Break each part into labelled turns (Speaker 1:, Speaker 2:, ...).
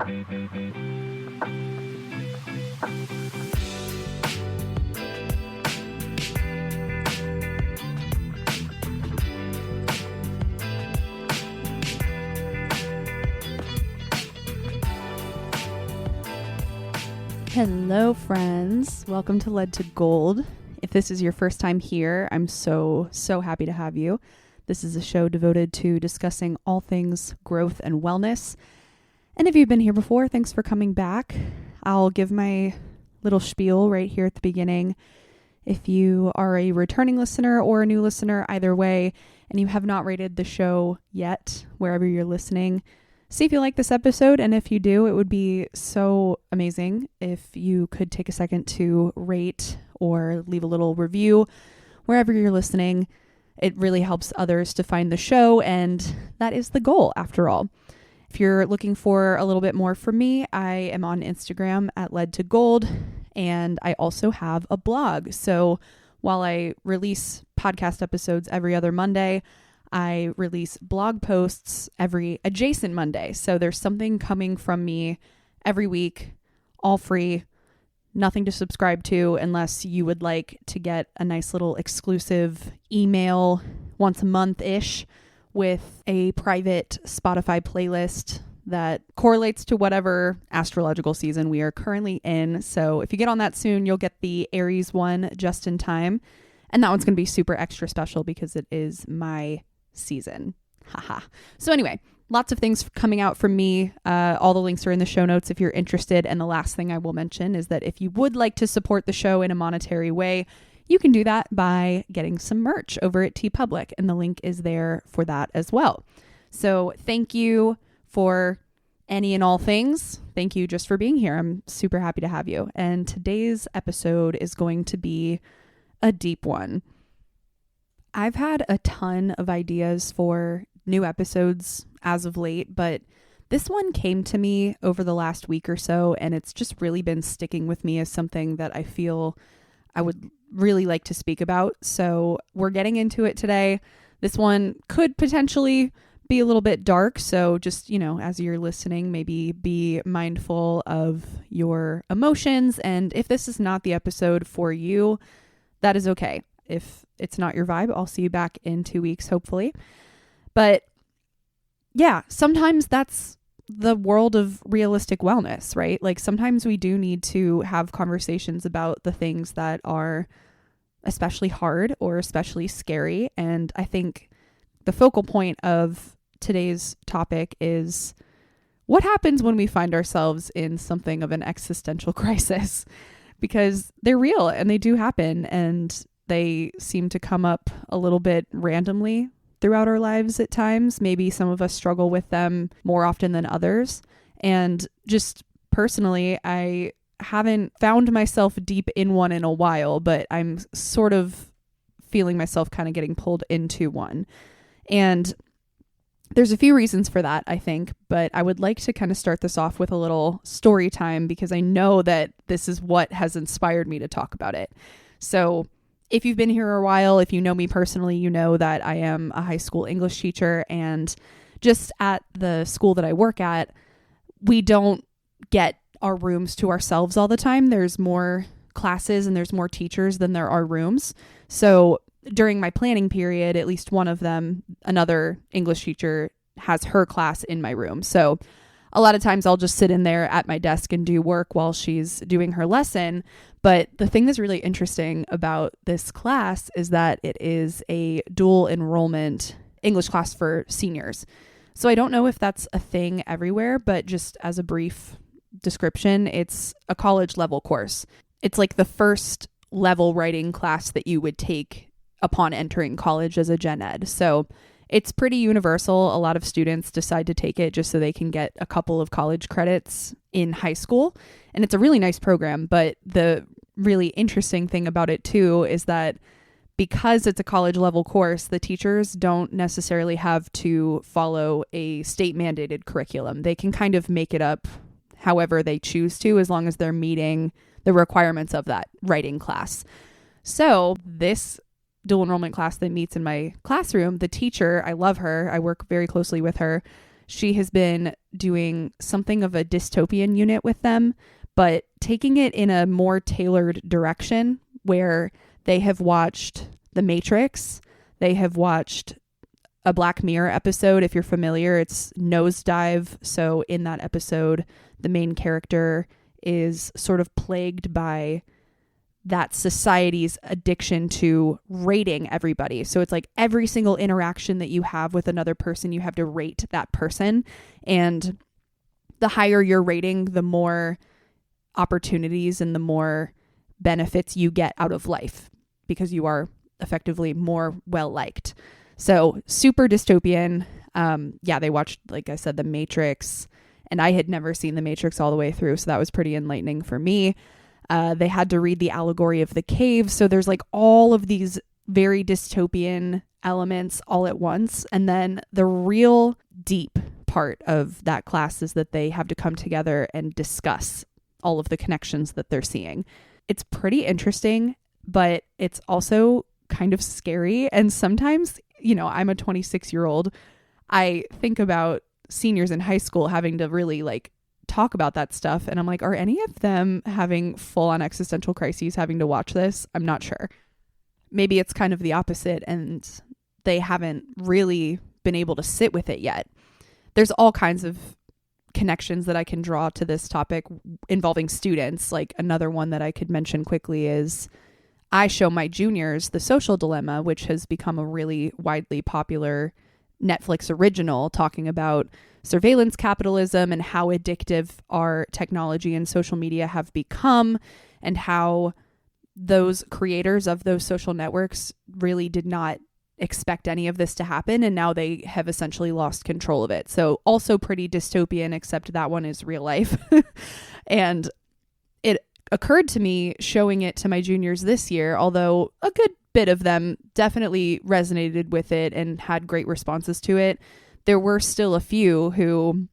Speaker 1: Hello, friends. Welcome to Lead to Gold. If this is your first time here, I'm so happy to have you. This is a show devoted to discussing all things growth and wellness. And if you've been here before, thanks for coming back. I'll give my little spiel right here at the beginning. If you are a returning listener or a new listener, either way, and you have not rated the show yet, wherever you're listening, see if you like this episode, and if you do, it would be so amazing if you could take a second to rate or leave a little review wherever you're listening. It really helps others to find the show, and that is the goal after all. If you're looking for a little bit more from me, I am on Instagram at Lead to Gold, and I also have a blog. So while I release podcast episodes every other Monday, I release blog posts every adjacent Monday. So there's something coming from me every week, all free, nothing to subscribe to unless you would like to get a nice little exclusive email once a month-ish with a private Spotify playlist that correlates to whatever astrological season we are currently in. So if you get on that soon, you'll get the Aries one just in time. And that one's going to be super extra special because it is my season. Haha. So anyway, lots of things coming out from me. All the links are in the show notes if you're interested. And the last thing I will mention is that if you would like to support the show in a monetary way, you can do that by getting some merch over at TeePublic, and the link is there for that as well. So thank you for any and all things. Thank you just for being here. I'm super happy to have you. And today's episode is going to be a deep one. I've had a ton of ideas for new episodes as of late, but this one came to me over the last week or so, and it's just really been sticking with me as something that I feel I would really like to speak about. So we're getting into it today. This one could potentially be a little bit dark, so just, as you're listening, maybe be mindful of your emotions, and if this is not the episode for you, that is okay. If it's not your vibe, I'll see you back in 2 weeks, hopefully. But yeah, sometimes that's the world of realistic wellness, right? Like sometimes we do need to have conversations about the things that are especially hard or especially scary. And I think the focal point of today's topic is what happens when we find ourselves in something of an existential crisis, because they're real and they do happen, and they seem to come up a little bit randomly throughout our lives at times. Maybe some of us struggle with them more often than others. And just personally, I haven't found myself deep in one in a while, but I'm sort of feeling myself kind of getting pulled into one. And there's a few reasons for that, I think, but I would like to kind of start this off with a little story time because I know that this is what has inspired me to talk about it. So if you've been here a while, if you know me personally, you know that I am a high school English teacher, and just at the school that I work at, we don't get our rooms to ourselves all the time. There's more classes and there's more teachers than there are rooms. So during my planning period, at least one of them, another English teacher, has her class in my room. So a lot of times I'll just sit in there at my desk and do work while she's doing her lesson. But the thing that's really interesting about this class is that it is a dual enrollment English class for seniors. So I don't know if that's a thing everywhere, but just as a brief description, it's a college level course. It's like the first level writing class that you would take upon entering college as a gen ed. So it's pretty universal. A lot of students decide to take it just so they can get a couple of college credits in high school. And it's a really nice program. But the really interesting thing about it too is that because it's a college level course, the teachers don't necessarily have to follow a state mandated curriculum. They can kind of make it up however they choose to, as long as they're meeting the requirements of that writing class. So this dual enrollment class that meets in my classroom, the teacher, I love her, I work very closely with her. She has been doing something of a dystopian unit with them, but taking it in a more tailored direction where they have watched The Matrix. They have watched a Black Mirror episode. If you're familiar, it's Nosedive. So in that episode, the main character is sort of plagued by that society's addiction to rating everybody. So it's like every single interaction that you have with another person, you have to rate that person. And the higher your rating, the more opportunities and the more benefits you get out of life because you are effectively more well-liked. So super dystopian. They watched, like I said, The Matrix, and I had never seen The Matrix all the way through. So that was pretty enlightening for me. They had to read The Allegory of the Cave. So there's like all of these very dystopian elements all at once. And then the real deep part of that class is that they have to come together and discuss all of the connections that they're seeing. It's pretty interesting, but it's also kind of scary. And sometimes, I'm a 26-year-old. I think about seniors in high school having to really like talk about that stuff. And I'm like, are any of them having full on existential crises having to watch this? I'm not sure. Maybe it's kind of the opposite and they haven't really been able to sit with it yet. There's all kinds of connections that I can draw to this topic involving students. Like another one that I could mention quickly is I show my juniors The Social Dilemma, which has become a really widely popular Netflix original talking about surveillance capitalism and how addictive our technology and social media have become, and how those creators of those social networks really did not expect any of this to happen, and now they have essentially lost control of it. So also pretty dystopian, except that one is real life. And it occurred to me showing it to my juniors this year, although a good bit of them definitely resonated with it and had great responses to it, there were still a few who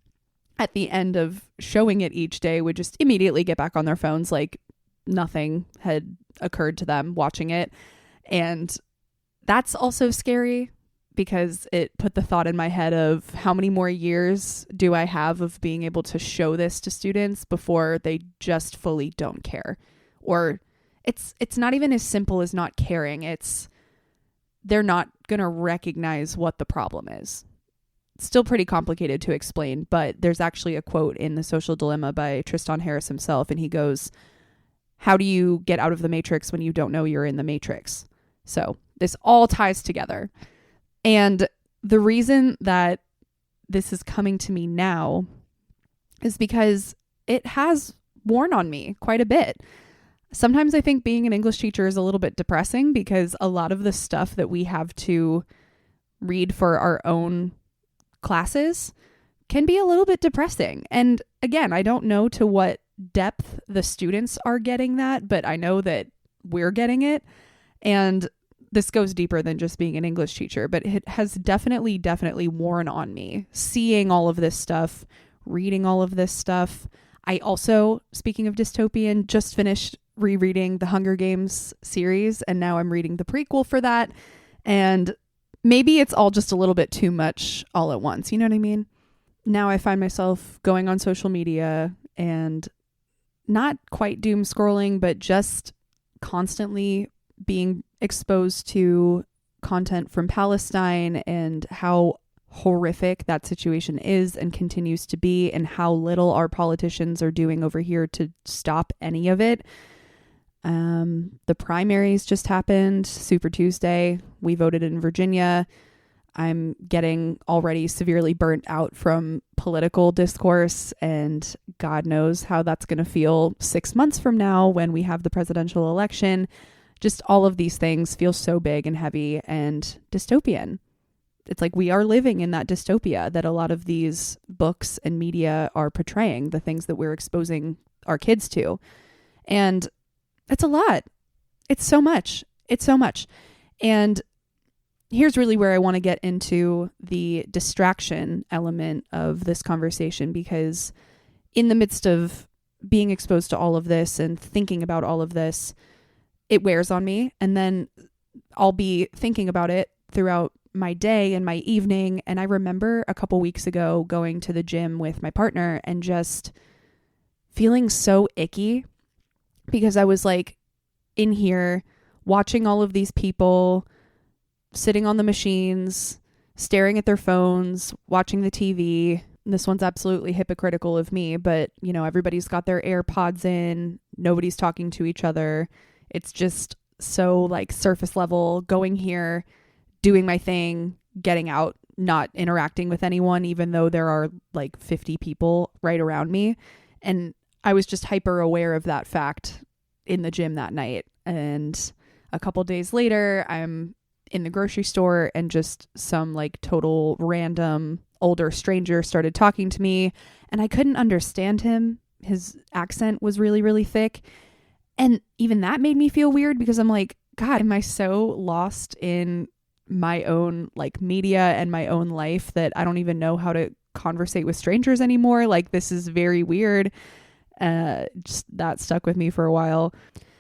Speaker 1: at the end of showing it each day would just immediately get back on their phones like nothing had occurred to them watching it. And that's also scary because it put the thought in my head of how many more years do I have of being able to show this to students before they just fully don't care. Or it's not even as simple as not caring. It's they're not going to recognize what the problem is. It's still pretty complicated to explain, but there's actually a quote in The Social Dilemma by Tristan Harris himself, and he goes, "How do you get out of the matrix when you don't know you're in the matrix?" So this all ties together. And the reason that this is coming to me now is because it has worn on me quite a bit. Sometimes I think being an English teacher is a little bit depressing because a lot of the stuff that we have to read for our own classes can be a little bit depressing. And again, I don't know to what depth the students are getting that, but I know that we're getting it. And this goes deeper than just being an English teacher, but it has definitely worn on me. Seeing all of this stuff, reading all of this stuff. I also, speaking of dystopian, just finished rereading the Hunger Games series, and now I'm reading the prequel for that. And maybe it's all just a little bit too much all at once. You know what I mean? Now I find myself going on social media and not quite doom scrolling, but just constantly being exposed to content from Palestine and how horrific that situation is and continues to be, and how little our politicians are doing over here to stop any of it. The primaries just happened, Super Tuesday. We voted in Virginia. I'm getting already severely burnt out from political discourse, and God knows how that's going to feel 6 months from now when we have the presidential election. Just all of these things feel so big and heavy and dystopian. It's like we are living in that dystopia that a lot of these books and media are portraying, the things that we're exposing our kids to. And it's a lot. It's so much. It's so much. And here's really where I want to get into the distraction element of this conversation, because in the midst of being exposed to all of this and thinking about all of this, it wears on me. And then I'll be thinking about it throughout my day and my evening. And I remember a couple weeks ago going to the gym with my partner and just feeling so icky because I was like in here watching all of these people sitting on the machines, staring at their phones, watching the TV. This one's absolutely hypocritical of me, but everybody's got their AirPods in, nobody's talking to each other. It's just so like surface level, going here, doing my thing, getting out, not interacting with anyone, even though there are like 50 people right around me. And I was just hyper aware of that fact in the gym that night. And a couple days later, I'm in the grocery store and just some like total random older stranger started talking to me and I couldn't understand him. His accent was really, really thick. And even that made me feel weird because I'm like, God, am I so lost in my own like media and my own life that I don't even know how to conversate with strangers anymore? Like, this is very weird. Just that stuck with me for a while.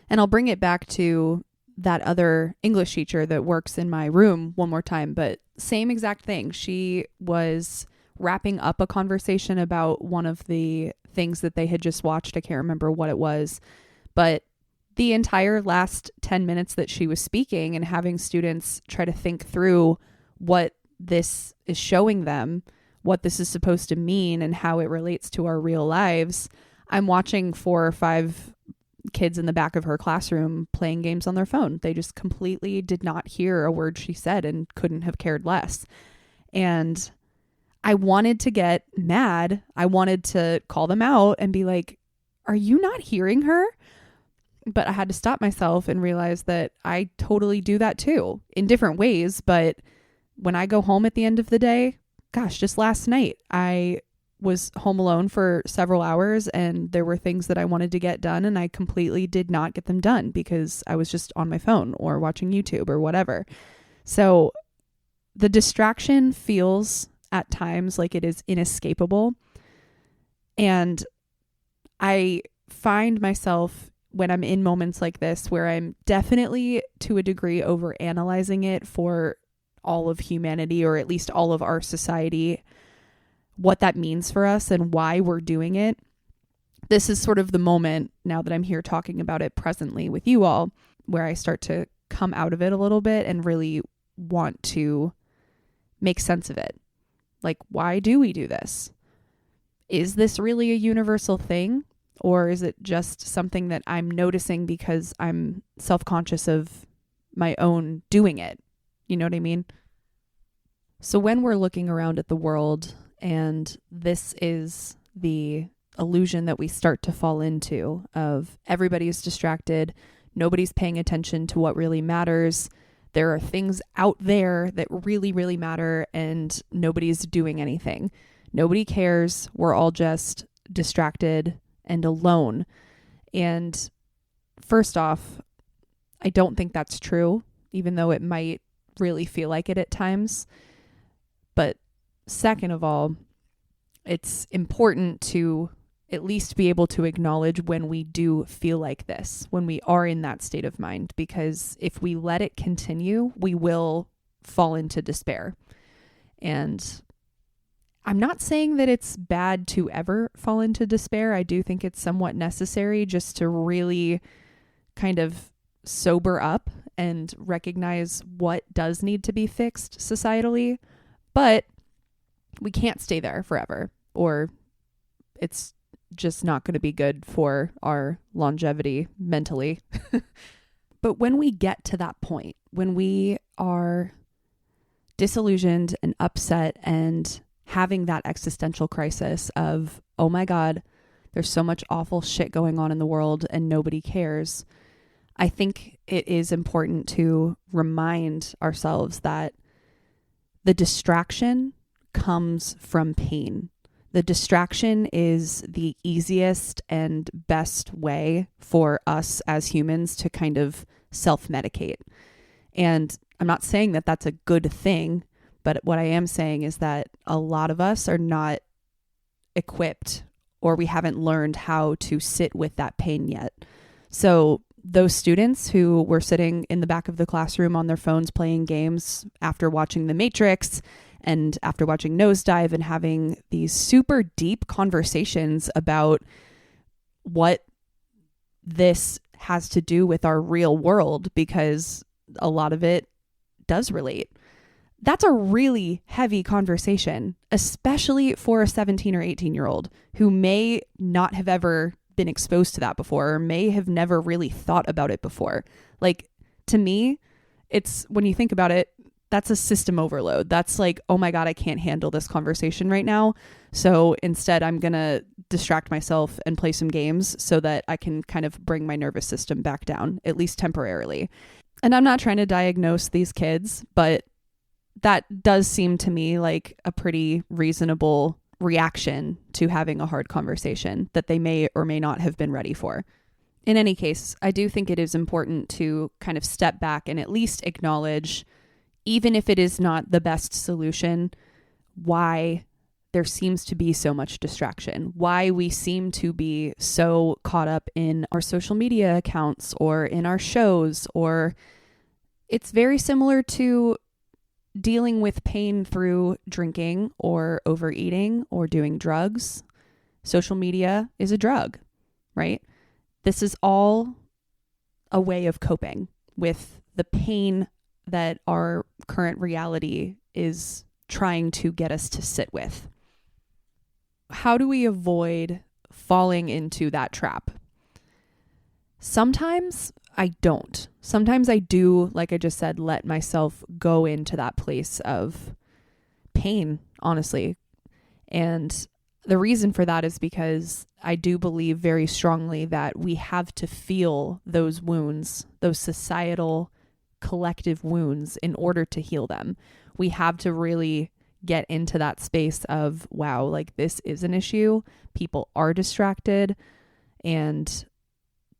Speaker 1: And I'll bring it back to that other English teacher that works in my room one more time, but same exact thing. She was wrapping up a conversation about one of the things that they had just watched. I can't remember what it was, but the entire last 10 minutes that she was speaking and having students try to think through what this is showing them, what this is supposed to mean and how it relates to our real lives. I'm watching 4 or 5 kids in the back of her classroom playing games on their phone. They just completely did not hear a word she said and couldn't have cared less. And I wanted to get mad. I wanted to call them out and be like, are you not hearing her? But I had to stop myself and realize that I totally do that too, in different ways. But when I go home at the end of the day, gosh, just last night, I was home alone for several hours and there were things that I wanted to get done and I completely did not get them done because I was just on my phone or watching YouTube or whatever. So the distraction feels at times like it is inescapable. And I find myself when I'm in moments like this where I'm definitely to a degree over analyzing it for all of humanity, or at least all of our society, what that means for us and why we're doing it. This is sort of the moment now that I'm here talking about it presently with you all, where I start to come out of it a little bit and really want to make sense of it. Like, why do we do this? Is this really a universal thing? Or is it just something that I'm noticing because I'm self-conscious of my own doing it? You know what I mean? So when we're looking around at the world, and this is the illusion that we start to fall into of everybody's distracted, nobody's paying attention to what really matters. There are things out there that really, really matter and nobody's doing anything. Nobody cares. We're all just distracted and alone. And first off, I don't think that's true, even though it might really feel like it at times. But second of all, it's important to at least be able to acknowledge when we do feel like this, when we are in that state of mind, because if we let it continue, we will fall into despair. And I'm not saying that it's bad to ever fall into despair. I do think it's somewhat necessary just to really kind of sober up and recognize what does need to be fixed societally. But we can't stay there forever, or it's just not going to be good for our longevity mentally. But when we get to that point, when we are disillusioned and upset and having that existential crisis of, oh my God, there's so much awful shit going on in the world and nobody cares, I think it is important to remind ourselves that the distraction comes from pain. The distraction is the easiest and best way for us as humans to kind of self-medicate. And I'm not saying that that's a good thing, but what I am saying is that a lot of us are not equipped, or we haven't learned how to sit with that pain yet. So those students who were sitting in the back of the classroom on their phones playing games after watching The Matrix and after watching Nosedive and having these super deep conversations about what this has to do with our real world, because a lot of it does relate. That's a really heavy conversation, especially for a 17 or 18-year-old who may not have ever been exposed to that before, or may have never really thought about it before. Like, to me, it's, when you think about it, that's a system overload. That's like, oh my God, I can't handle this conversation right now. So instead, I'm going to distract myself and play some games so that I can kind of bring my nervous system back down, at least temporarily. And I'm not trying to diagnose these kids, but that does seem to me like a pretty reasonable reaction to having a hard conversation that they may or may not have been ready for. In any case, I do think it is important to kind of step back and at least acknowledge, even if it is not the best solution, why there seems to be so much distraction, why we seem to be so caught up in our social media accounts or in our shows, or it's very similar to dealing with pain through drinking or overeating or doing drugs. Social media is a drug, right? This is all a way of coping with the pain that our current reality is trying to get us to sit with. How do we avoid falling into that trap? Sometimes I don't. Sometimes I do, like I just said, let myself go into that place of pain, honestly. And the reason for that is because I do believe very strongly that we have to feel those wounds, those societal collective wounds, in order to heal them. We have to really get into that space of, wow, like this is an issue. People are distracted, and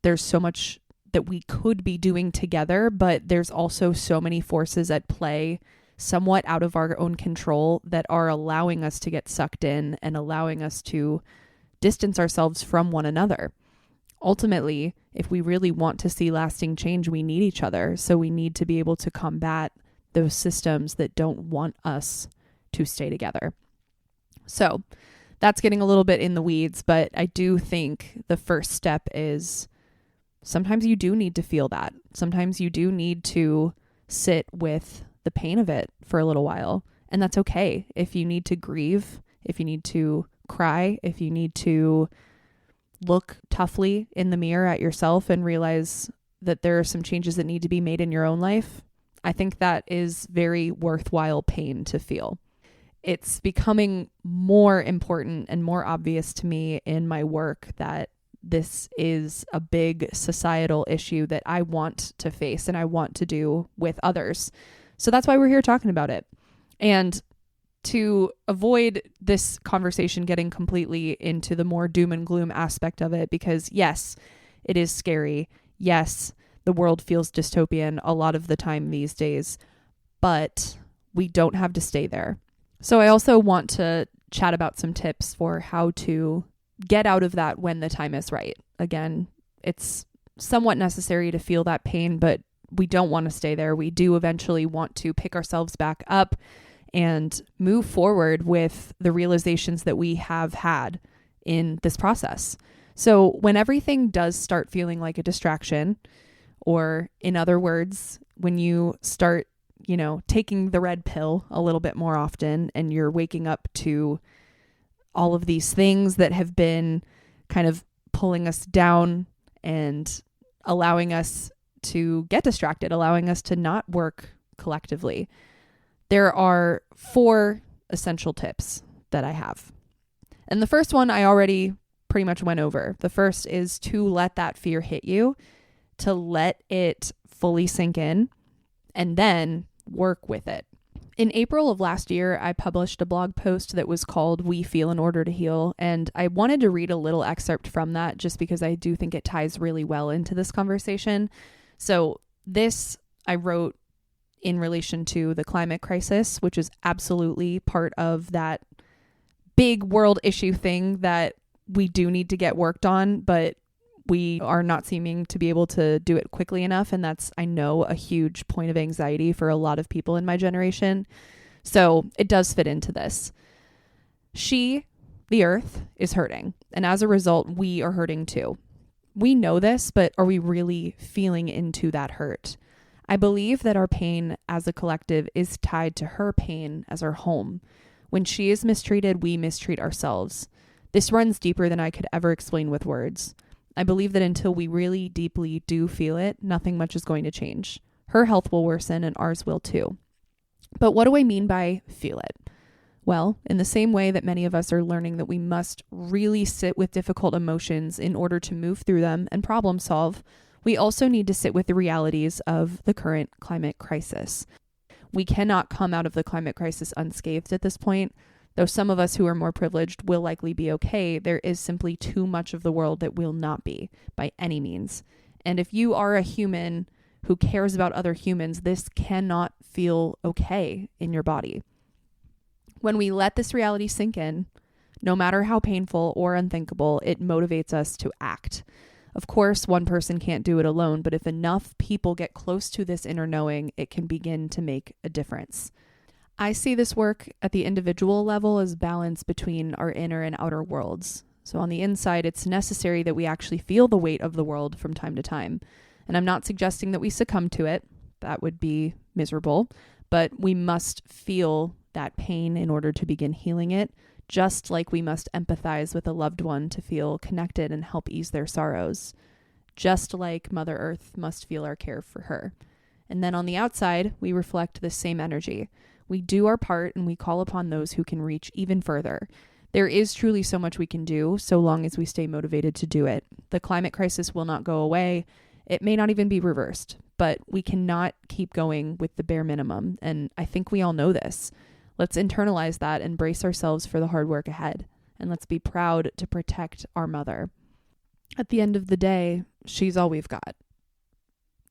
Speaker 1: there's so much that we could be doing together, but there's also so many forces at play, somewhat out of our own control, that are allowing us to get sucked in and allowing us to distance ourselves from one another. Ultimately, if we really want to see lasting change, we need each other. So we need to be able to combat those systems that don't want us to stay together. So that's getting a little bit in the weeds, but I do think the first step is sometimes you do need to feel that. Sometimes you do need to sit with the pain of it for a little while. And that's okay. If you need to grieve, if you need to cry, if you need to look toughly in the mirror at yourself and realize that there are some changes that need to be made in your own life, I think that is very worthwhile pain to feel. It's becoming more important and more obvious to me in my work that this is a big societal issue that I want to face and I want to do with others. So that's why we're here talking about it. And to avoid this conversation getting completely into the more doom and gloom aspect of it, because yes, it is scary. Yes, the world feels dystopian a lot of the time these days, but we don't have to stay there. So I also want to chat about some tips for how to get out of that when the time is right. Again, it's somewhat necessary to feel that pain, but we don't want to stay there. We do eventually want to pick ourselves back up and move forward with the realizations that we have had in this process. So when everything does start feeling like a distraction, or in other words, when you start, taking the red pill a little bit more often and you're waking up to all of these things that have been kind of pulling us down and allowing us to get distracted, allowing us to not work collectively, there are 4 essential tips that I have. And the first one I already pretty much went over. The first is to let that fear hit you, to let it fully sink in, and then work with it. In April of last year, I published a blog post that was called "We Feel in Order to Heal," and I wanted to read a little excerpt from that just because I do think it ties really well into this conversation. So this I wrote in relation to the climate crisis, which is absolutely part of that big world issue thing that we do need to get worked on, but we are not seeming to be able to do it quickly enough. And that's, I know, a huge point of anxiety for a lot of people in my generation. So it does fit into this. The earth, is hurting. And as a result, we are hurting too. We know this, but are we really feeling into that hurt? I believe that our pain as a collective is tied to her pain as our home. When she is mistreated, we mistreat ourselves. This runs deeper than I could ever explain with words. I believe that until we really deeply do feel it, nothing much is going to change. Her health will worsen and ours will too. But what do I mean by feel it? Well, in the same way that many of us are learning that we must really sit with difficult emotions in order to move through them and problem solve, we also need to sit with the realities of the current climate crisis. We cannot come out of the climate crisis unscathed at this point. Though some of us who are more privileged will likely be okay, there is simply too much of the world that will not be, by any means. And if you are a human who cares about other humans, this cannot feel okay in your body. When we let this reality sink in, no matter how painful or unthinkable, it motivates us to act. Of course, one person can't do it alone, but if enough people get close to this inner knowing, it can begin to make a difference. I see this work at the individual level as balance between our inner and outer worlds. So on the inside, it's necessary that we actually feel the weight of the world from time to time. And I'm not suggesting that we succumb to it. That would be miserable. But we must feel that pain in order to begin healing it, just like we must empathize with a loved one to feel connected and help ease their sorrows, just like Mother Earth must feel our care for her. And then on the outside, we reflect this same energy. We do our part and we call upon those who can reach even further. There is truly so much we can do so long as we stay motivated to do it. The climate crisis will not go away. It may not even be reversed, but we cannot keep going with the bare minimum. And I think we all know this. Let's internalize that and brace ourselves for the hard work ahead. And let's be proud to protect our mother. At the end of the day, she's all we've got.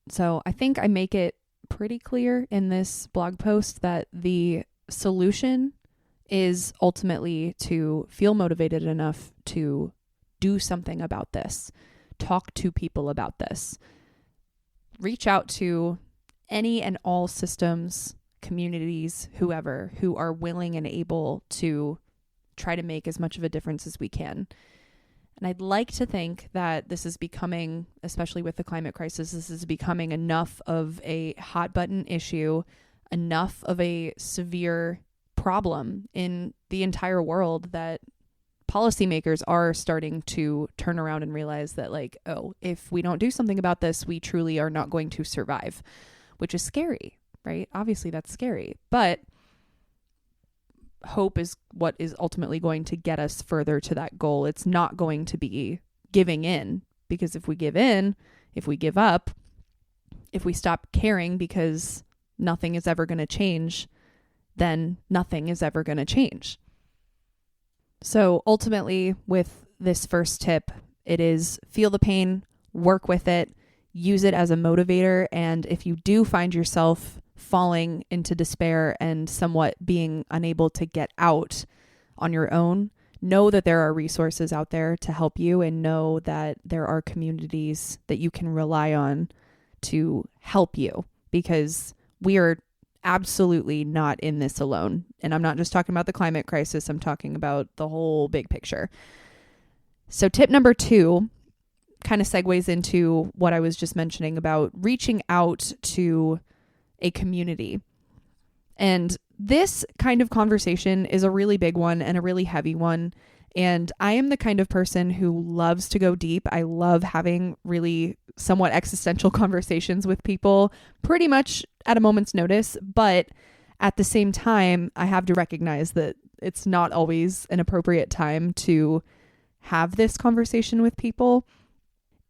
Speaker 1: So I think I make it pretty clear in this blog post that the solution is ultimately to feel motivated enough to do something about this. Talk to people about this. Reach out to any and all systems, communities, whoever, who are willing and able to try to make as much of a difference as we can. And I'd like to think that this is becoming, especially with the climate crisis, this is becoming enough of a hot button issue, enough of a severe problem in the entire world that policymakers are starting to turn around and realize that, like, oh, if we don't do something about this, we truly are not going to survive, which is scary, right? Obviously that's scary, but hope is what is ultimately going to get us further to that goal. It's not going to be giving in, because if we give in, if we give up, if we stop caring because nothing is ever going to change, then nothing is ever going to change. So ultimately, with this first tip, it is feel the pain, work with it, use it as a motivator. And if you do find yourself falling into despair and somewhat being unable to get out on your own, know that there are resources out there to help you, and know that there are communities that you can rely on to help you, because we are absolutely not in this alone. And I'm not just talking about the climate crisis, I'm talking about the whole big picture. So tip number 2 kind of segues into what I was just mentioning about reaching out to a community. And this kind of conversation is a really big one and a really heavy one. And I am the kind of person who loves to go deep. I love having really somewhat existential conversations with people pretty much at a moment's notice. But at the same time, I have to recognize that it's not always an appropriate time to have this conversation with people.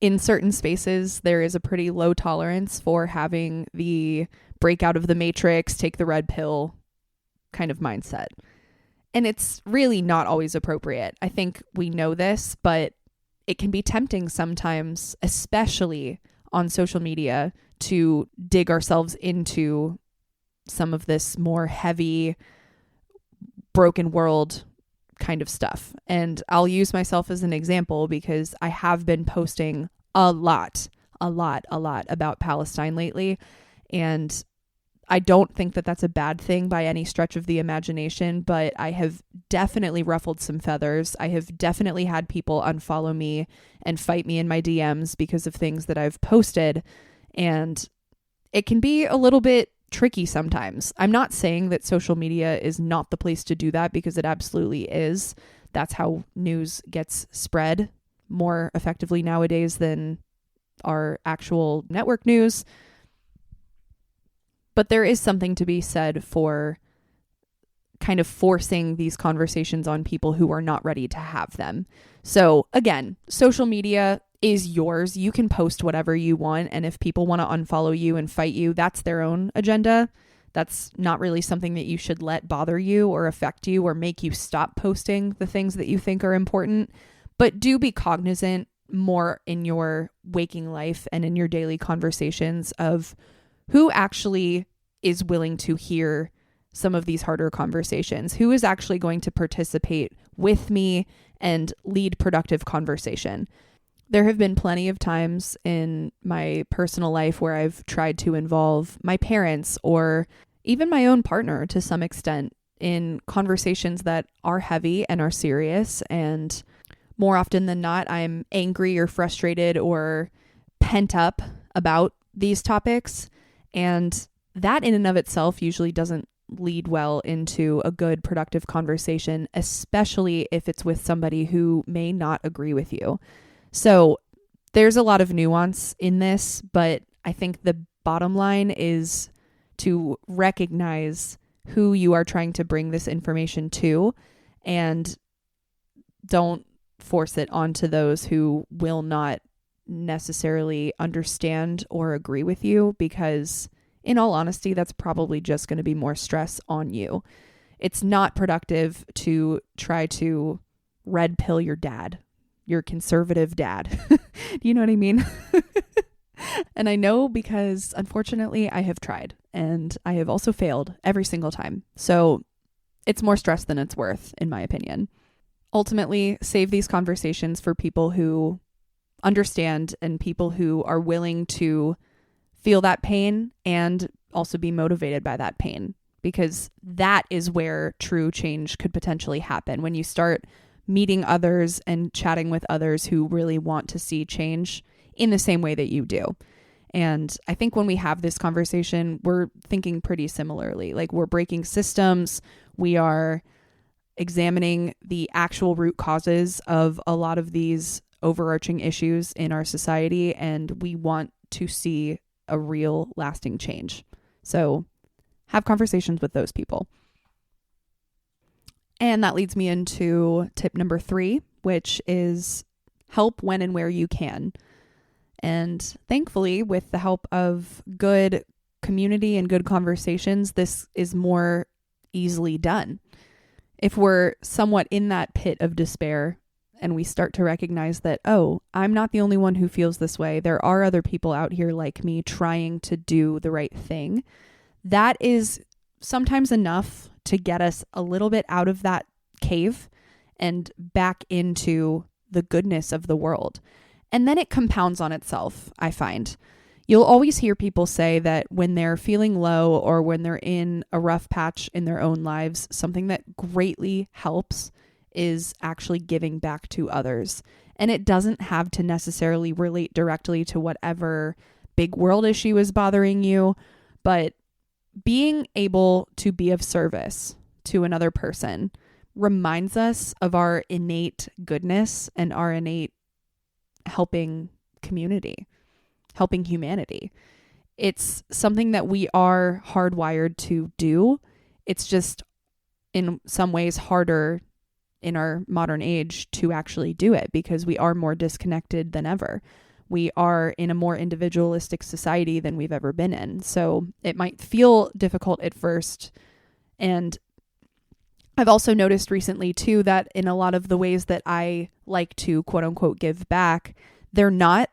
Speaker 1: In certain spaces, there is a pretty low tolerance for having the break out of the matrix, take the red pill kind of mindset. And it's really not always appropriate. I think we know this, but it can be tempting sometimes, especially on social media, to dig ourselves into some of this more heavy, broken world kind of stuff. And I'll use myself as an example because I have been posting a lot about Palestine lately. And I don't think that that's a bad thing by any stretch of the imagination, but I have definitely ruffled some feathers. I have definitely had people unfollow me and fight me in my DMs because of things that I've posted. And it can be a little bit tricky sometimes. I'm not saying that social media is not the place to do that, because it absolutely is. That's how news gets spread more effectively nowadays than our actual network news. But there is something to be said for kind of forcing these conversations on people who are not ready to have them. So again, social media is yours. You can post whatever you want. And if people want to unfollow you and fight you, that's their own agenda. That's not really something that you should let bother you or affect you or make you stop posting the things that you think are important. But do be cognizant more in your waking life and in your daily conversations of who actually is willing to hear some of these harder conversations, who is actually going to participate with me and lead productive conversation. There have been plenty of times in my personal life where I've tried to involve my parents or even my own partner to some extent in conversations that are heavy and are serious. And more often than not, I'm angry or frustrated or pent up about these topics. And that in and of itself usually doesn't lead well into a good, productive conversation, especially if it's with somebody who may not agree with you. So there's a lot of nuance in this, but I think the bottom line is to recognize who you are trying to bring this information to, and don't force it onto those who will not necessarily understand or agree with you, because in all honesty, that's probably just going to be more stress on you. It's not productive to try to red pill your dad, your conservative dad. Do you know what I mean? And I know, because unfortunately I have tried and I have also failed every single time. So it's more stress than it's worth, in my opinion. Ultimately, save these conversations for people who understand and people who are willing to feel that pain and also be motivated by that pain, because that is where true change could potentially happen. When you start meeting others and chatting with others who really want to see change in the same way that you do. And I think when we have this conversation, we're thinking pretty similarly. Like, we're breaking systems. We are examining the actual root causes of a lot of these overarching issues in our society, and we want to see a real lasting change. So have conversations with those people. And that leads me into tip number 3, which is help when and where you can. And thankfully, with the help of good community and good conversations, this is more easily done. If we're somewhat in that pit of despair and we start to recognize that, oh, I'm not the only one who feels this way, there are other people out here like me trying to do the right thing, that is sometimes enough to get us a little bit out of that cave and back into the goodness of the world. And then it compounds on itself, I find. You'll always hear people say that when they're feeling low or when they're in a rough patch in their own lives, something that greatly helps is actually giving back to others. And it doesn't have to necessarily relate directly to whatever big world issue is bothering you, but being able to be of service to another person reminds us of our innate goodness and our innate helping community, helping humanity. It's something that we are hardwired to do. It's just in some ways harder in our modern age to actually do it because we are more disconnected than ever. We are in a more individualistic society than we've ever been in. So it might feel difficult at first. And I've also noticed recently too that in a lot of the ways that I like to quote unquote give back, they're not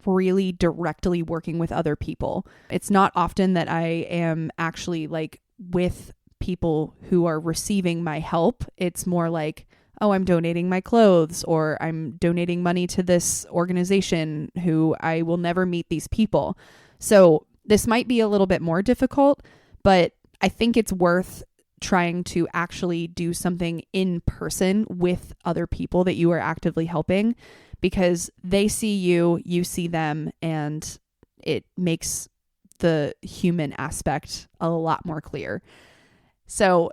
Speaker 1: really directly working with other people. It's not often that I am actually like with people who are receiving my help. It's more like, oh, I'm donating my clothes, or I'm donating money to this organization who I will never meet these people. So this might be a little bit more difficult, but I think it's worth trying to actually do something in person with other people that you are actively helping, because they see you, you see them, and it makes the human aspect a lot more clear. So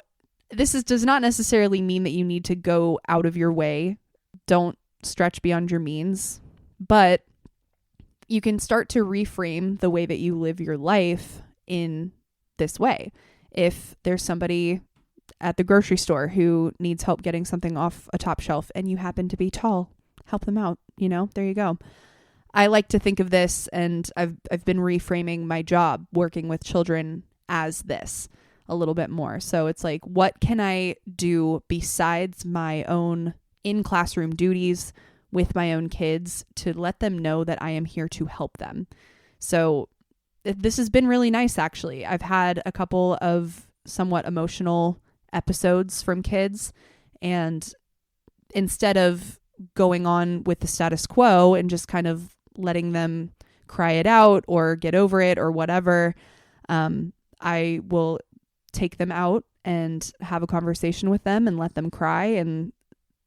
Speaker 1: does not necessarily mean that you need to go out of your way. Don't stretch beyond your means, but you can start to reframe the way that you live your life in this way. If there's somebody at the grocery store who needs help getting something off a top shelf and you happen to be tall, help them out, there you go. I like to think of this, and I've been reframing my job working with children as this a little bit more. So it's like, what can I do besides my own in-classroom duties with my own kids to let them know that I am here to help them? So this has been really nice, actually. I've had a couple of somewhat emotional episodes from kids, and instead of going on with the status quo and just kind of letting them cry it out or get over it or whatever, I will take them out and have a conversation with them and let them cry and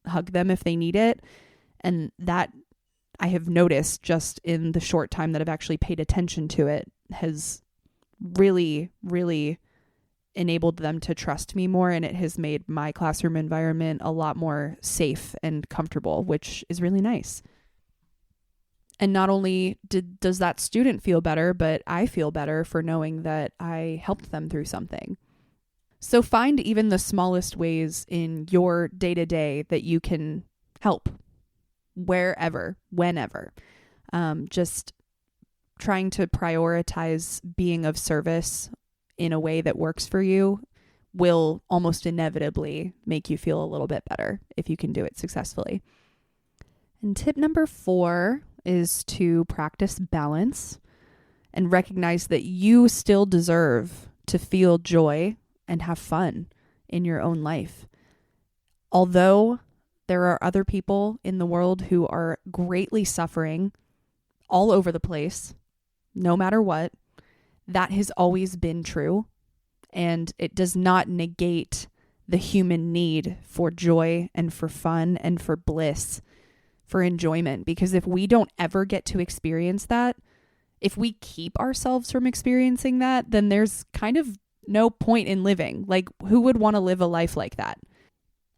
Speaker 1: hug them if they need it. And that, I have noticed just in the short time that I've actually paid attention to it, has really, really enabled them to trust me more, and it has made my classroom environment a lot more safe and comfortable, which is really nice. And not only does that student feel better, but I feel better for knowing that I helped them through something. So find even the smallest ways in your day-to-day that you can help, wherever, whenever. Just trying to prioritize being of service in a way that works for you will almost inevitably make you feel a little bit better if you can do it successfully. And tip number 4 is to practice balance and recognize that you still deserve to feel joy and have fun in your own life. Although there are other people in the world who are greatly suffering all over the place, no matter what, that has always been true. And it does not negate the human need for joy and for fun and for bliss, for enjoyment. Because if we don't ever get to experience that, if we keep ourselves from experiencing that, then there's kind of no point in living. Like, who would want to live a life like that?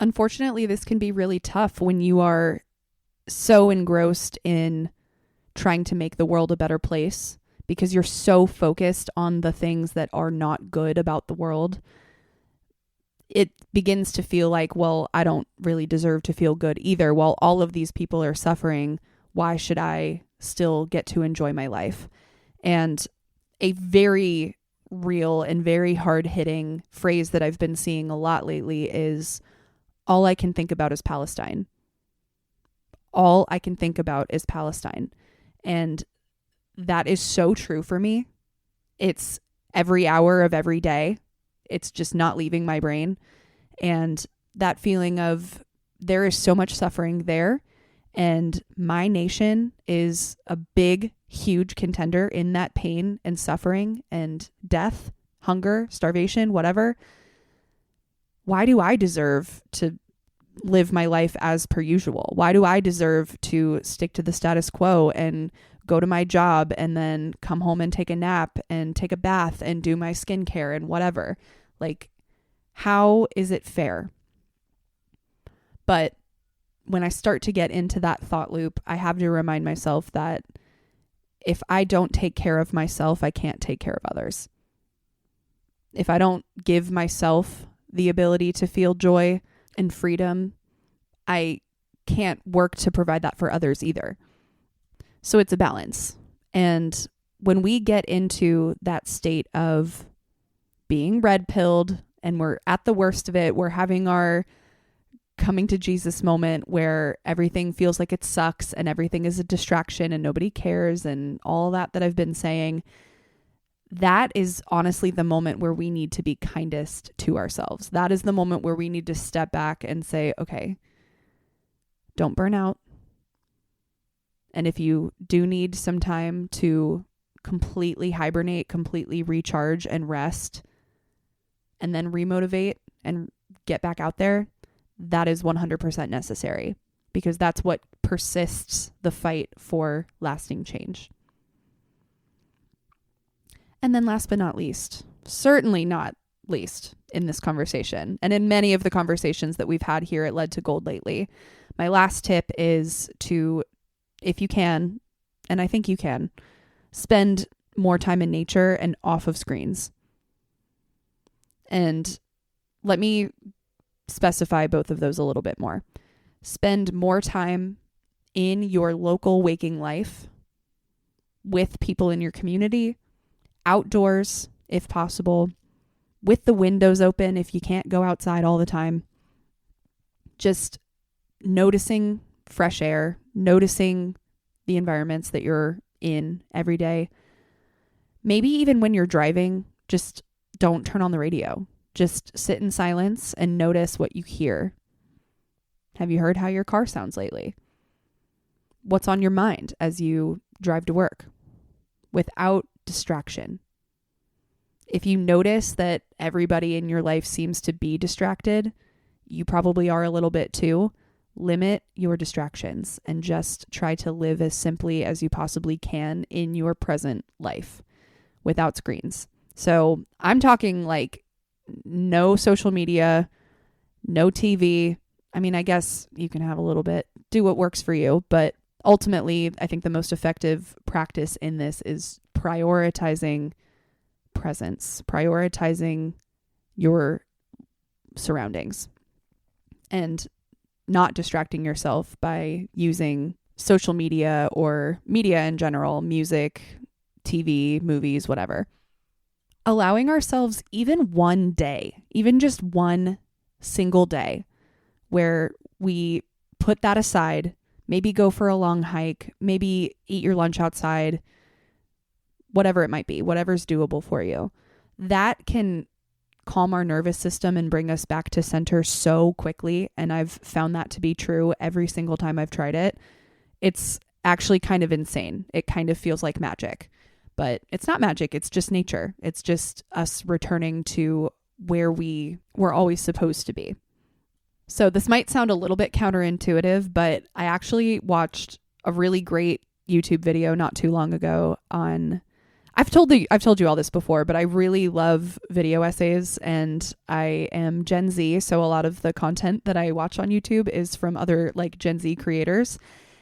Speaker 1: Unfortunately, this can be really tough when you are so engrossed in trying to make the world a better place, because you're so focused on the things that are not good about the world. It begins to feel like, well, I don't really deserve to feel good either. While all of these people are suffering, why should I still get to enjoy my life? And a very real and very hard-hitting phrase that I've been seeing a lot lately is, all I can think about is Palestine. All I can think about is Palestine. And that is so true for me. It's every hour of every day. It's just not leaving my brain. And that feeling of there is so much suffering there, and my nation is a big, huge contender in that pain and suffering and death, hunger, starvation, whatever. Why do I deserve to live my life as per usual? Why do I deserve to stick to the status quo and go to my job and then come home and take a nap and take a bath and do my skincare and whatever? Like, how is it fair? But when I start to get into that thought loop, I have to remind myself that if I don't take care of myself, I can't take care of others. If I don't give myself the ability to feel joy and freedom, I can't work to provide that for others either. So it's a balance. And when we get into that state of being red-pilled and we're at the worst of it, we're having our coming to Jesus moment where everything feels like it sucks and everything is a distraction and nobody cares and all that I've been saying, that is honestly the moment where we need to be kindest to ourselves. That is the moment where we need to step back and say, okay, Don't burn out. And if you do need some time to completely hibernate, completely recharge and rest, and then remotivate and get back out there, that is 100% necessary, because that's what persists the fight for lasting change. And then last but not least, certainly not least in this conversation, and in many of the conversations that we've had here at Led to Gold lately, my last tip is to, if you can, and I think you can, spend more time in nature and off of screens. And let me specify both of those a little bit more. Spend more time in your local waking life with people in your community, outdoors if possible, with the windows open if you can't go outside all the time. Just noticing fresh air, noticing the environments that you're in every day. Maybe even when you're driving, just don't turn on the radio. Just sit in silence and notice what you hear. Have you heard how your car sounds lately? What's on your mind as you drive to work? Without distraction. If you notice that everybody in your life seems to be distracted, you probably are a little bit too. Limit your distractions and just try to live as simply as you possibly can in your present life without screens. So I'm talking like no social media, no TV. I mean, I guess you can have a little bit, do what works for you, but ultimately, I think the most effective practice in this is prioritizing presence, prioritizing your surroundings, and not distracting yourself by using social media or media in general, music, TV, movies, whatever. Allowing ourselves even one day, even just one single day, where we put that aside, maybe go for a long hike, maybe eat your lunch outside, whatever it might be, whatever's doable for you. That can calm our nervous system and bring us back to center so quickly. And I've found that to be true every single time I've tried it. It's actually kind of insane. It kind of feels like magic, but it's not magic. It's just nature. It's just us returning to where we were always supposed to be. So this might sound a little bit counterintuitive, but I actually watched a really great YouTube video not too long ago on, I've told you all this before, but I really love video essays, and I am Gen Z. So a lot of the content that I watch on YouTube is from other like Gen Z creators.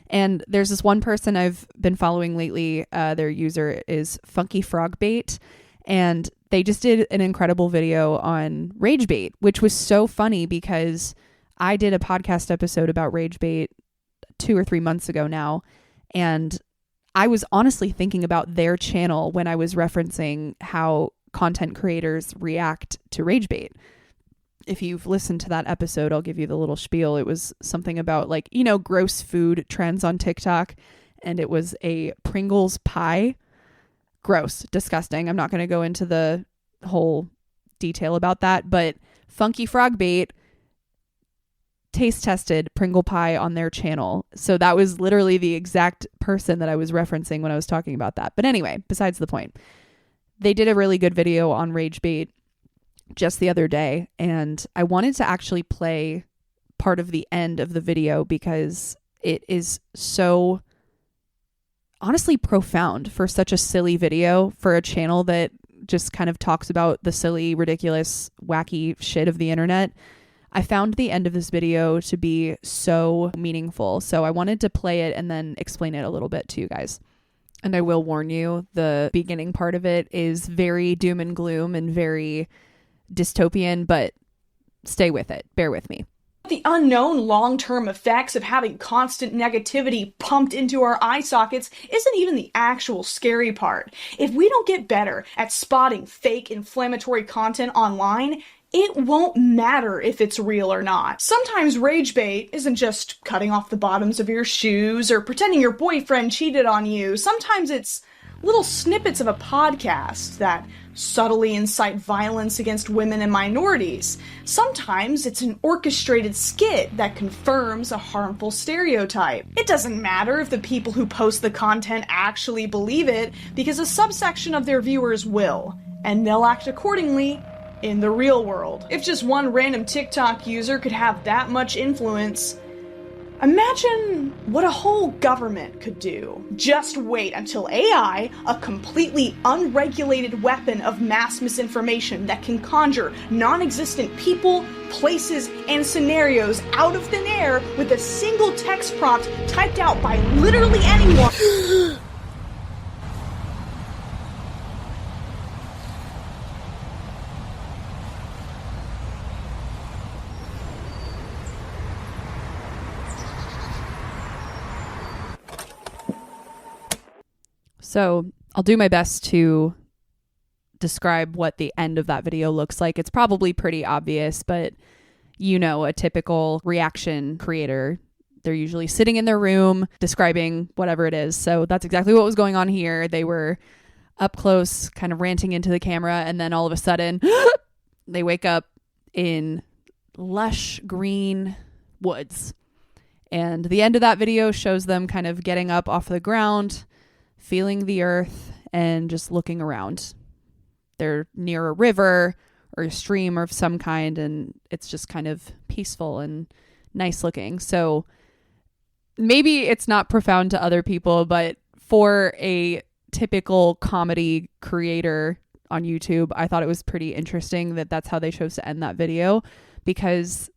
Speaker 1: And there's this one person I've been following lately. Their user is Funky Frog Bait, and they just did an incredible video on rage bait, which was so funny because I did a podcast episode about rage bait 2 or 3 months ago now. And I was honestly thinking about their channel when I was referencing how content creators react to rage bait. If you've listened to that episode, I'll give you the little spiel. It was something about like, gross food trends on TikTok. And it was a Pringles pie. Gross, disgusting. I'm not going to go into the whole detail about that, but Funky Frog Bait taste tested Pringle pie on their channel. So that was literally the exact person that I was referencing when I was talking about that. But anyway, besides the point, they did a really good video on rage bait just the other day. And I wanted to actually play part of the end of the video because it is so honestly profound for such a silly video for a channel that just kind of talks about the silly, ridiculous, wacky shit of the internet. I found the end of this video to be so meaningful. So I wanted to play it and then explain it a little bit to you guys. And I will warn you, the beginning part of it is very doom and gloom and very dystopian, but stay with it. Bear with me.
Speaker 2: The unknown long-term effects of having constant negativity pumped into our eye sockets isn't even the actual scary part. If we don't get better at spotting fake inflammatory content online, it won't matter if it's real or not. Sometimes rage bait isn't just cutting off the bottoms of your shoes or pretending your boyfriend cheated on you. Sometimes it's little snippets of a podcast that subtly incite violence against women and minorities. Sometimes it's an orchestrated skit that confirms a harmful stereotype. It doesn't matter if the people who post the content actually believe it, because a subsection of their viewers will, and they'll act accordingly in the real world. If just one random TikTok user could have that much influence, imagine what a whole government could do. Just wait until AI, a completely unregulated weapon of mass misinformation that can conjure non-existent people, places, and scenarios out of thin air with a single text prompt typed out by literally anyone.
Speaker 1: So I'll do my best to describe what the end of that video looks like. It's probably pretty obvious, but a typical reaction creator, they're usually sitting in their room describing whatever it is. So that's exactly what was going on here. They were up close, kind of ranting into the camera, and then all of a sudden they wake up in lush green woods. And the end of that video shows them kind of getting up off the ground, feeling the earth, and just looking around. They're near a river or a stream of some kind, and it's just kind of peaceful and nice looking. So maybe it's not profound to other people, but for a typical comedy creator on YouTube, I thought it was pretty interesting that that's how they chose to end that video, because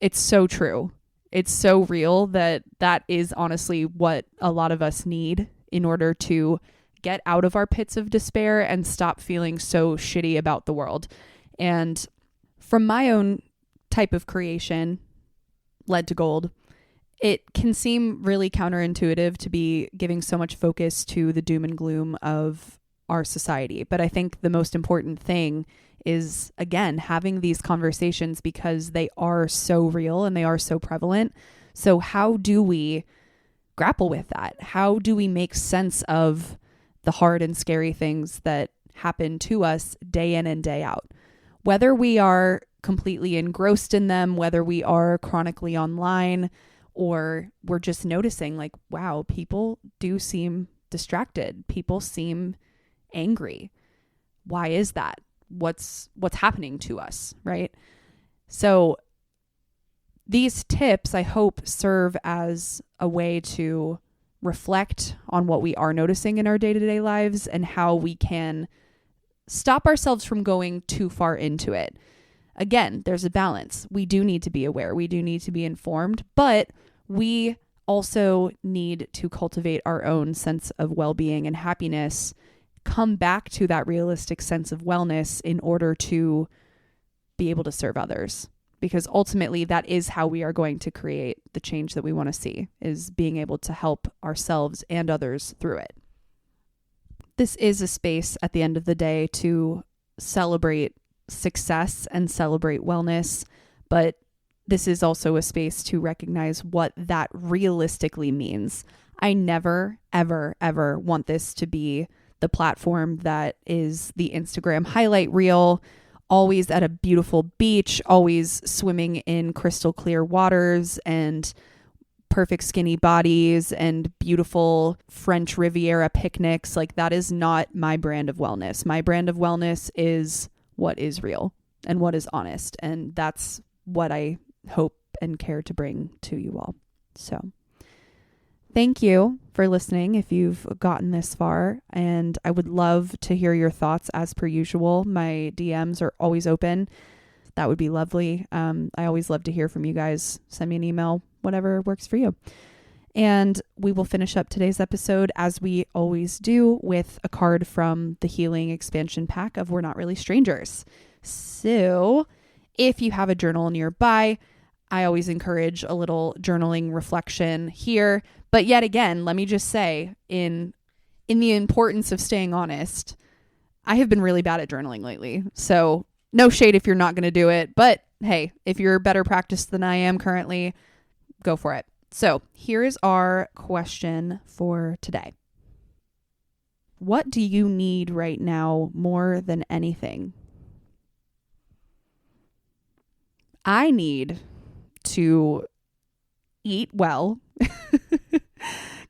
Speaker 1: it's so true. It's so real that is honestly what a lot of us need in order to get out of our pits of despair and stop feeling so shitty about the world. And from my own type of creation, Led to Gold, it can seem really counterintuitive to be giving so much focus to the doom and gloom of our society. But I think the most important thing is, again, having these conversations, because they are so real and they are so prevalent. So how do we grapple with that? How do we make sense of the hard and scary things that happen to us day in and day out? Whether we are completely engrossed in them, whether we are chronically online, or we're just noticing like, wow, people do seem distracted. People seem angry. Why is that? What's happening to us, right? So these tips, I hope, serve as a way to reflect on what we are noticing in our day-to-day lives and how we can stop ourselves from going too far into it. Again, there's a balance. We do need to be aware. We do need to be informed, but we also need to cultivate our own sense of well-being and happiness, come back to that realistic sense of wellness in order to be able to serve others. Because ultimately that is how we are going to create the change that we want to see, is being able to help ourselves and others through it. This is a space at the end of the day to celebrate success and celebrate wellness, but this is also a space to recognize what that realistically means. I never, ever, ever want this to be the platform that is the Instagram highlight reel, always at a beautiful beach, always swimming in crystal clear waters and perfect skinny bodies and beautiful French Riviera picnics. Like, that is not my brand of wellness. My brand of wellness is what is real and what is honest. And that's what I hope and care to bring to you all. So thank you for listening if you've gotten this far, and I would love to hear your thoughts as per usual. My DMs are always open. That would be lovely. I always love to hear from you guys. Send me an email, whatever works for you. And we will finish up today's episode, as we always do, with a card from the Healing Expansion Pack of We're Not Really Strangers. So if you have a journal nearby, I always encourage a little journaling reflection here. But yet again, let me just say, in the importance of staying honest, I have been really bad at journaling lately. So no shade if you're not going to do it. But hey, if you're better practiced than I am currently, go for it. So here is our question for today. What do you need right now more than anything? I need to eat well.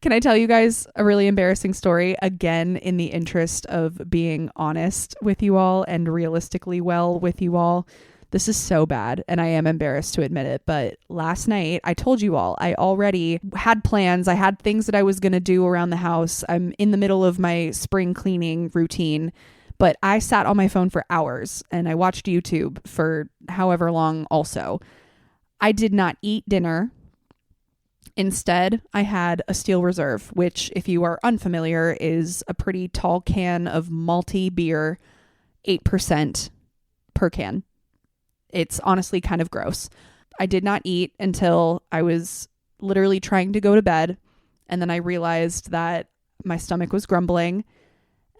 Speaker 1: Can I tell you guys a really embarrassing story? Again, in the interest of being honest with you all and realistically well with you all. This is so bad, and I am embarrassed to admit it, but last night, I told you all, I already had plans. I had things that I was going to do around the house. I'm in the middle of my spring cleaning routine, but I sat on my phone for hours, and I watched YouTube for however long also. I did not eat dinner. Instead, I had a Steel Reserve, which, if you are unfamiliar, is a pretty tall can of malty beer, 8% per can. It's honestly kind of gross. I did not eat until I was literally trying to go to bed, and then I realized that my stomach was grumbling,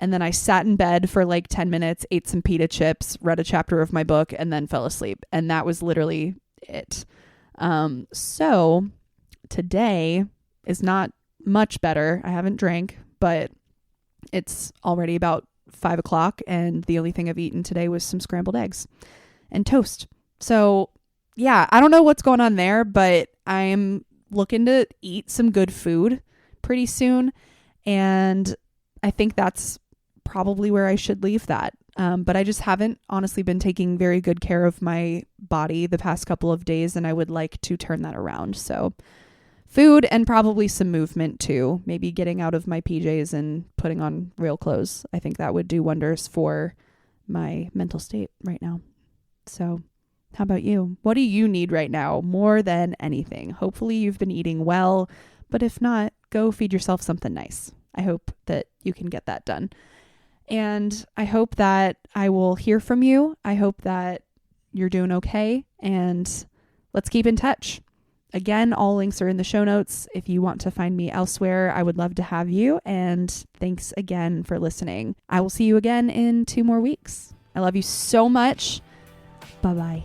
Speaker 1: and then I sat in bed for like 10 minutes, ate some pita chips, read a chapter of my book, and then fell asleep. And that was literally it. So today is not much better. I haven't drank, but it's already about 5 o'clock, and the only thing I've eaten today was some scrambled eggs and toast. So yeah, I don't know what's going on there, but I'm looking to eat some good food pretty soon. And I think that's probably where I should leave that. But I just haven't honestly been taking very good care of my body the past couple of days, and I would like to turn that around. So food and probably some movement too. Maybe getting out of my PJs and putting on real clothes. I think that would do wonders for my mental state right now. So how about you? What do you need right now more than anything? Hopefully you've been eating well, but if not, go feed yourself something nice. I hope that you can get that done. And I hope that I will hear from you. I hope that you're doing okay, and let's keep in touch. Again, all links are in the show notes. If you want to find me elsewhere, I would love to have you. And thanks again for listening. I will see you again in 2 more weeks. I love you so much. Bye-bye.